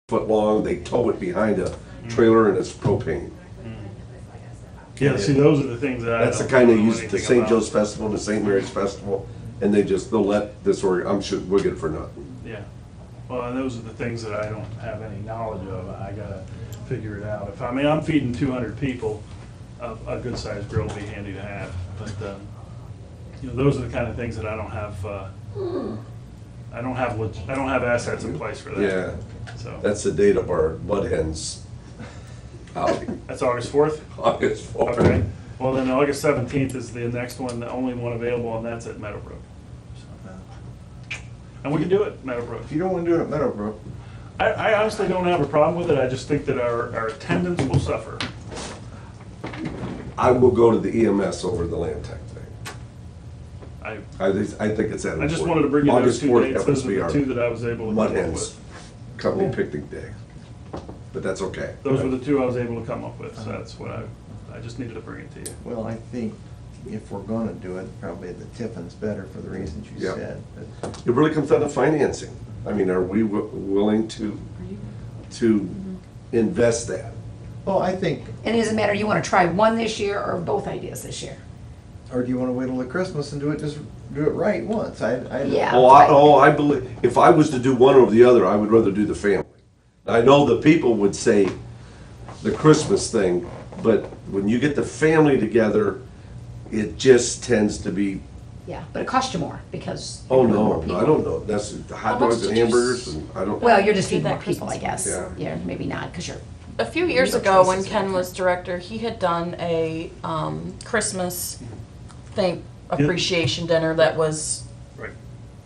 foot long, they tow it behind a trailer and it's propane. Yeah, see, those are the things that I That's the don't kind they know use at the anything St. about. Joe's Festival and the St. Mary's Festival, and they'll let this, I'm sure, we'll get it for nothing. Yeah, well, and those are the things that I don't have any knowledge of. I gotta figure it out. If, I mean, I'm feeding 200 people, a good-sized grill would be handy to have. But, you know, those are the kind of things that I don't have, I don't have assets in place for that. Yeah, So, that's the date of our Mud Hens outing, that's August 4th? August 4th. Okay, well, then August 17th is the next one, the only one available, and that's at Meadowbrook. So, and we can do it, Meadowbrook. If you don't want to do it at Meadowbrook, I honestly don't have a problem with it, I just think that our attendance will suffer. I will go to the EMS over the Land Tech thing. I I think it's that important. just wanted to bring you those August two 4th dates, happens those to be are our the two that I was able to Mud come up Hens with. Company picnic day, but that's okay. Those were the two I was able to come up with, so that's what I just needed to bring it to you. well, I think if we're gonna do it, probably the Tiffin's better for the reasons you Yeah. said. But It really comes down to financing. I mean, are we willing to invest that? Well, I think, And it doesn't matter, you want to try one this year or both ideas this year? or do you want to wait till the Christmas and do it right once? I Yeah. I believe, if I was to do one over the other, I would rather do the family. I know the people would say the Christmas thing, but when you get the family together, it just tends to be, Yeah, but it costs you more because. oh you're doing more no, people. I don't know, that's the hot How much dogs and did you hamburgers and I don't. Well, you're just Did feeding that more people, I Christmas guess. Yeah. Yeah, maybe not, because you're, A few years No ago, when choices Ken there. was director, he had done a Christmas thing appreciation dinner that was, Right.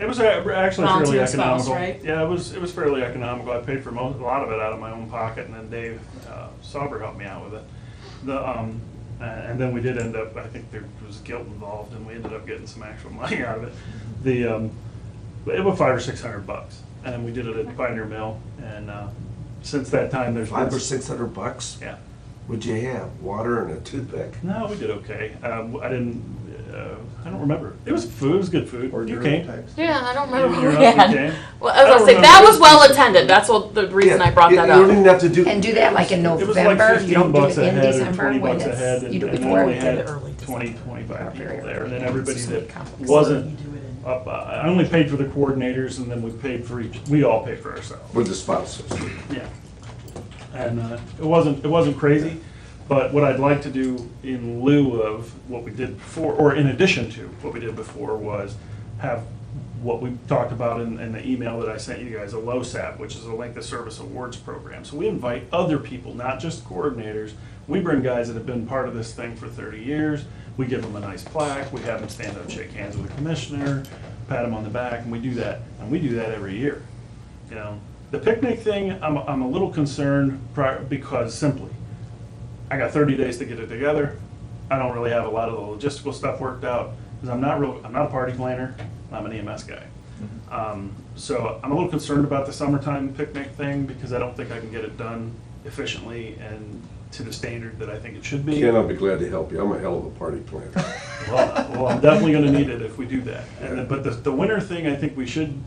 It was actually Volunteer fairly spouse, economical. right? Yeah, it was fairly economical. I paid for a lot of it out of my own pocket, and then Dave Sauber helped me out with it. And then we did end up, I think there was guilt involved, and we ended up getting some actual money out of it. It was $500 or $600, and we did it at Pioneer Mill. And since that time, there's been $500 or $600? Yeah. What'd you have, water and a toothpick? No, we did okay. I don't remember. It was food. It was good food. Or You Duro came. types. yeah, I don't remember You're who not- we you had. came? Well, I I was don't gonna say, remember. that was well attended, that's what, the reason I brought that You don't even up. have to do. and do that like in It was like November, you don't do $15 it in ahead or December 20 when bucks ahead, it's, and you do it and we before. only had early 20, 25 Or people very there, early. and then everybody It's that really complex. wasn't, I only paid for the coordinators, and then we paid for each, we all paid for ourselves. With the spouses. Yeah. And it wasn't crazy, but what I'd like to do in lieu of what we did before, or in addition to what we did before, was have what we talked about in the email that I sent you guys, a LOSAP, which is a Length of Service Awards program. So we invite other people, not just coordinators. We bring guys that have been part of this thing for 30 years. We give them a nice plaque. We have them stand up, shake hands with the commissioner, pat them on the back, and we do that. And we do that every year. You know, the picnic thing, I'm a little concerned because simply, I got 30 days to get it together. I don't really have a lot of the logistical stuff worked out because I'm not a party planner. I'm an EMS guy. So I'm a little concerned about the summertime picnic thing because I don't think I can get it done efficiently and to the standard that I think it should be. Ken, I'll be glad to help you. I'm a hell of a party planner. Well, I'm definitely gonna need it if we do that. But the winter thing, I think we should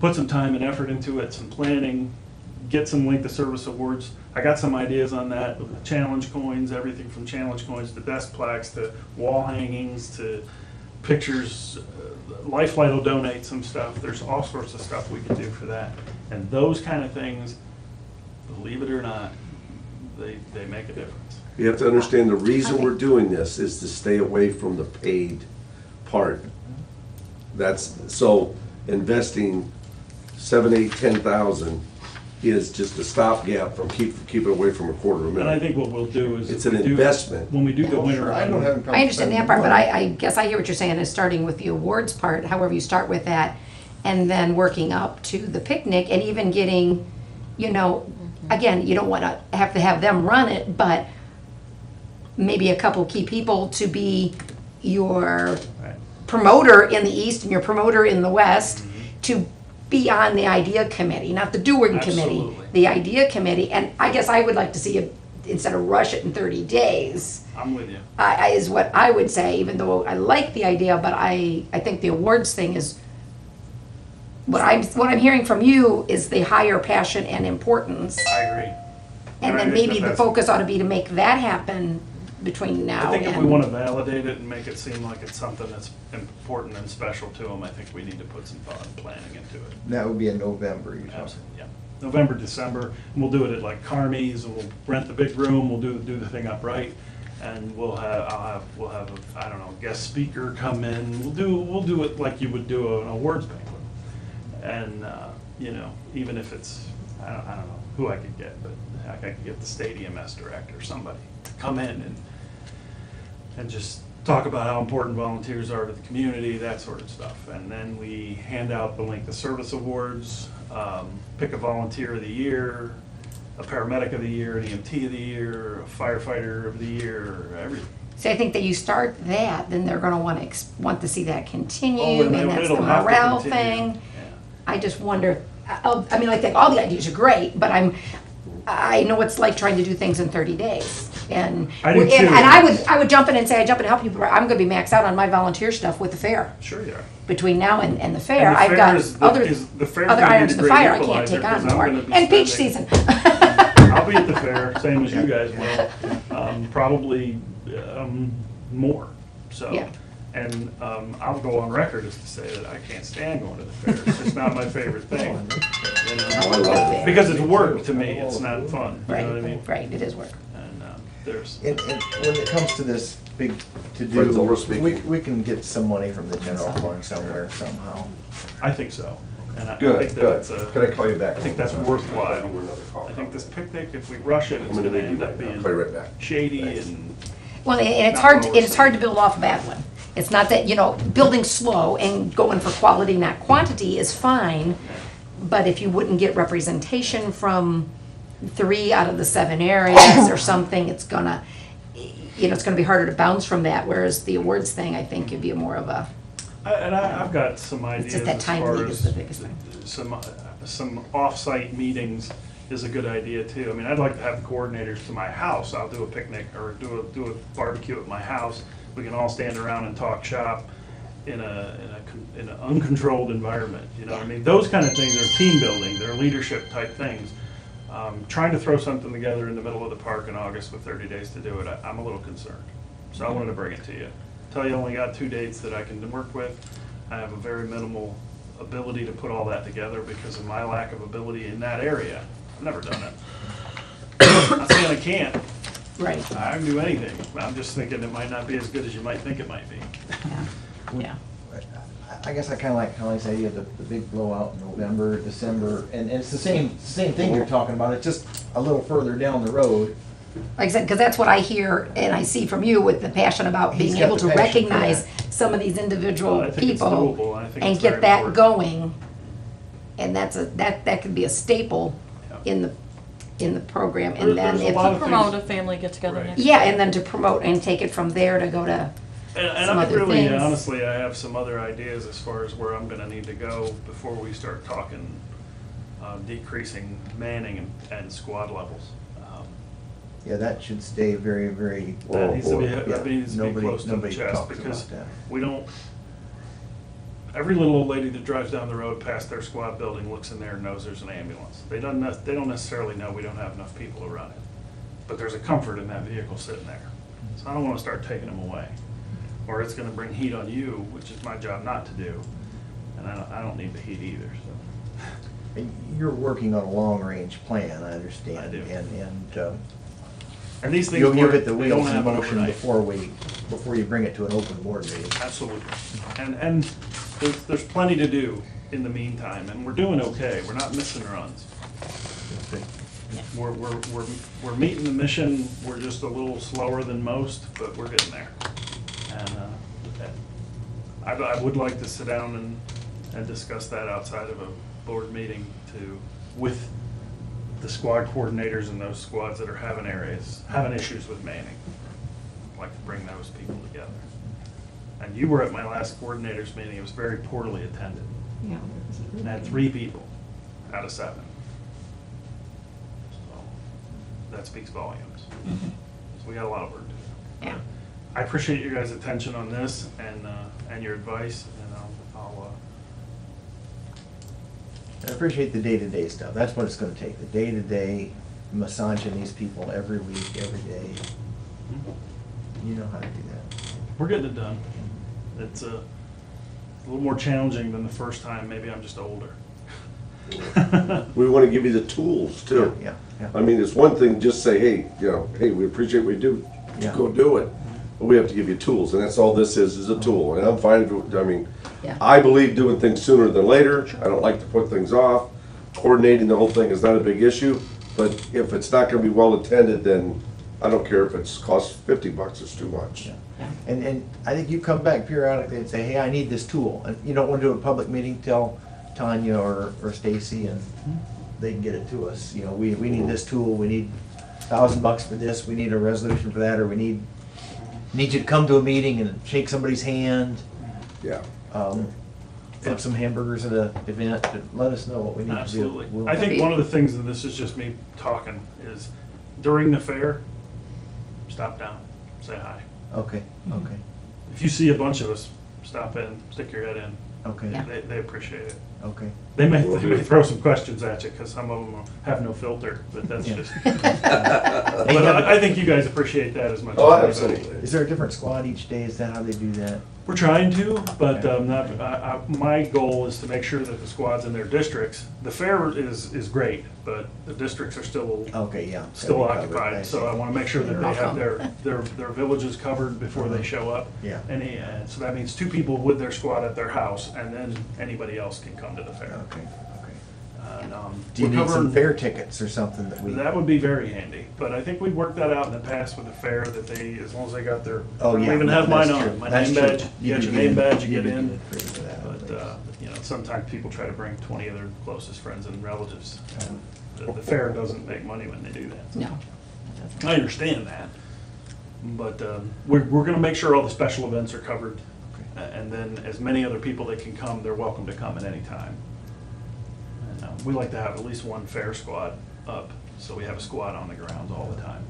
put some time and effort into it, some planning, get some Length of Service awards. I got some ideas on that, challenge coins, everything from challenge coins to desk plaques to wall hangings to pictures. Lifelight will donate some stuff. There's all sorts of stuff we can do for that. And those kind of things, believe it or not, they make a difference. You have to understand the reason we're doing this is to stay away from the paid part. That's, so investing 7, 8, 10,000 is just a stopgap from keeping away from $250,000. And I think what we'll do is. It's if an we do- investment. When we do the Well, winter. sure, I don't have any problem I understand that spending part, but money. I guess I hear what you're saying is starting with the awards part, however you start with that, and then working up to the picnic and even getting, you know, again, you don't want to have them run it, but maybe a couple key people to be your Right. promoter in the east and your promoter in the west to be on the idea committee, not the doing committee, Absolutely. the idea committee. And I guess I would like to see it, instead of rush it in 30 days, I'm with you. is what I would say, even though I like the idea, but I think the awards thing is what I'm hearing from you is the higher passion and importance. I agree. And I then think maybe the that's- focus ought to be to make that happen between now I and. think if we want to validate it and make it seem like it's something that's important and special to them, I think we need to put some thought and planning into it. That would be in November, you're talking. Absolutely, yeah. November, December, and we'll do it at like Carmi's, and we'll rent the big room, we'll do the thing upright, and we'll have a, I don't know, guest speaker come in, we'll do it like you would do an awards banquet. And, you know, even if it's, I don't know who I could get, but I could get the stadium S director, somebody to come in and just talk about how important volunteers are to the community, that sort of stuff. And then we hand out the Length of Service Awards, pick a volunteer of the year, a paramedic of the year, an EMT of the year, a firefighter of the year, everything. So I think that you start that, then they're gonna want to see that continue, Oh, and and that's the it'll have to morale continue. thing. I just wonder, I mean, I think all the ideas are great, but I know it's like trying to do things in 30 days. And I do too. and I would jump in and say, I jump in and help you, but I'm gonna be maxed out on my volunteer stuff with the fair. Sure you are. Between now and the fair, And the I've fair got is other the fair's other gonna be irons the in the great fire I can't equalizer, take on 'cause I'm more. gonna be And peach spending- season. I'll be at the fair, same as you guys will, probably more, so. Yeah. And I'll go on record as to say that I can't stand going to the fair, it's just not my favorite thing. You know? I love it. Because it's work to me, it's not fun, you know what I mean? Right, it is work. And there's, And when it comes to this big Friends over to-do, speaking. we can get some money from the general fund somewhere somehow. I think so. And I think Good, that good. it's Can I call you back? I think that's worthwhile. I think this picnic, if we rush it, it's I'm gonna gonna leave end you up right now. being I'll call you right back. shady Thanks. and Well, and it's Not hard, what we're it's hard to saying. build off a bad one. It's not that, building slow and going for quality, not quantity, is fine. But if you wouldn't get representation from 3 out of the 7 areas or something, it's gonna be harder to bounce from that. Whereas the awards thing, I think, could be more of a, I've got some it's ideas just that as time far leak is the as biggest thing. some off-site meetings is a good idea too. I mean, I'd like to have the coordinators to my house. I'll do a picnic or do a barbecue at my house. We can all stand around and talk shop in an uncontrolled environment, you know what I mean? Those kind of things are team building, they're leadership type things. Trying to throw something together in the middle of the park in August with 30 days to do it, I'm a little concerned. So I wanted to bring it to you. Tell you I only got 2 dates that I can work with. I have a very minimal ability to put all that together because of my lack of ability in that area. I've never done it. I'm not saying I can't. Right, I can do anything. I'm just thinking it might not be as good as you might think it might be. yeah. I guess I kinda like Holly's idea of the big blowout in November, December, and it's the same thing you're talking about, it's just a little further down the road. Like I said, because that's what I hear and I see from you with the passion about He's being got able the to passion for recognize that. some of these Well, individual I think it's people doable, and I think and it's get very that important. going. And that could be a staple Yeah. in the program. There- And then there's a if, lot of Promote a family get-together Right. next yeah, and then to promote and take it from there to go to, And some I other really, things. honestly, I have some other ideas as far as where I'm gonna need to go before we start talking decreasing manning and squad levels. Yeah, that should stay very, very. That needs to be, Yeah, that needs to be nobody- close to the nobody chest talks because about that. we don't, every little old lady that drives down the road past their squad building looks in there and knows there's an ambulance. They don't necessarily know we don't have enough people to run it, but there's a comfort in that vehicle sitting there. So I don't wanna start taking them away, or it's gonna bring heat on you, which is my job not to do, and I don't need the heat either, so. You're working on a long-range plan, I understand. I do. And And these things you'll give work, it the they don't wheels in happen motion overnight. before you bring it to an open board meeting. Absolutely. And there's plenty to do in the meantime, and we're doing okay. We're not missing runs. We're meeting the mission. We're just a little slower than most, but we're getting there. And I would like to sit down and discuss that outside of a board meeting with the squad coordinators and those squads that are having issues with manning. I'd like to bring those people together. And you were at my last coordinators meeting, it was very poorly attended. yeah. And I had 3 people out of 7. So that speaks volumes. So we got a lot of work to do. Yeah. I appreciate your guys' attention on this and your advice, and appreciate the day-to-day stuff. That's what it's gonna take, the day-to-day massaging these people every week, every day. You know how to do that. We're getting it done. It's a little more challenging than the first time. Maybe I'm just older. We want to give you the tools too. Yeah, yeah. I mean, it's one thing, just say, hey, hey, we appreciate what you do, Yeah. go do it. But we have to give you tools, and that's all this is a tool, and I'm fine, I mean, Yeah. I believe doing things sooner than later, I don't like to put things off. Coordinating the whole thing is not a big issue, but if it's not gonna be well attended, then I don't care if it's costs $50, it's too much. And I think you come back periodically and say, hey, I need this tool. And you don't want to do a public meeting, tell Tanya or Stacy and they can get it to us. You know, we need this tool, we need $1,000 for this, we need a resolution for that, or we need you to come to a meeting and shake somebody's hand, Yeah. flip some hamburgers at an event, let us know what we need to do. Absolutely. We'll- I think one of the things, and this is just me talking, is during the fair, stop down, say hi. Okay, okay, If you see a bunch of us, stop in, stick your head in. okay, Yeah. They appreciate it. okay. They may Will do. throw some questions at you, because some of them have no filter, but that's Yeah. just. But I think you guys appreciate that as much Oh, as anybody. absolutely. Is there a different squad each day? Is that how they do that? We're trying to, but my goal is to make sure that the squads in their districts, the fair is great, but the districts are still Okay, yeah. still Gotta be covered. occupied, so I want to make sure that they have their villages covered before they show up. Yeah. And so that means 2 people with their squad at their house, and then anybody else can come to the fair. Okay, okay. And, Do you we're need some covering- fair tickets or something that we? That would be very handy, but I think we worked that out in the past with the fair, that they, as long as they got their, Oh, I yeah. don't even have mine that's on, true. my That's name true. badge, you got do your name badge, you do get in. it free for that, I But, think. sometimes people try to bring 20 of their closest friends and relatives. The fair doesn't make money when they do that. No. I understand that, but we're gonna make sure all the special events are covered. And then as many other people that can come, they're welcome to come at any time. And we like to have at least one fair squad up, so we have a squad on the grounds all the time.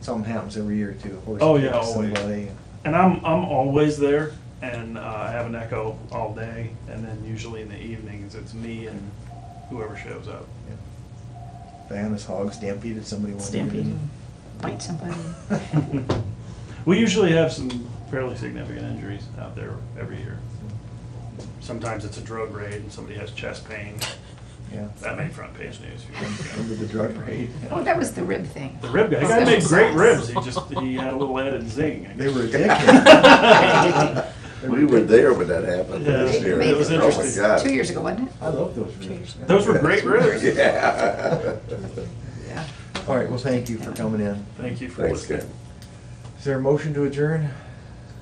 Something happens every year too. Horse Oh, yeah, kicks always. somebody. And I'm always there, and I have an echo all day, and then usually in the evenings, it's me and whoever shows up. Diana's hog stampeded somebody one year. Stampede, bite somebody. We usually have some fairly significant injuries out there every year. Sometimes it's a drug raid and somebody has chest pain. Yeah. That made front page news. Remember the drug raid? Oh, that was the rib thing. The rib guy, the guy made great ribs, he had a little added zing. I They guess. were addicted. We were there when that happened Yeah, last year. it was Oh, my interesting. God. 2 years ago, wasn't it? I love those ribs. Those were great ribs. Yeah. Yeah. All right, well, thank you for coming in. Thank you for Thanks, listening. Ken. Is there a motion to adjourn?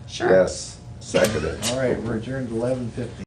Sure. Yes, seconded. All right, we're adjourned 11:50.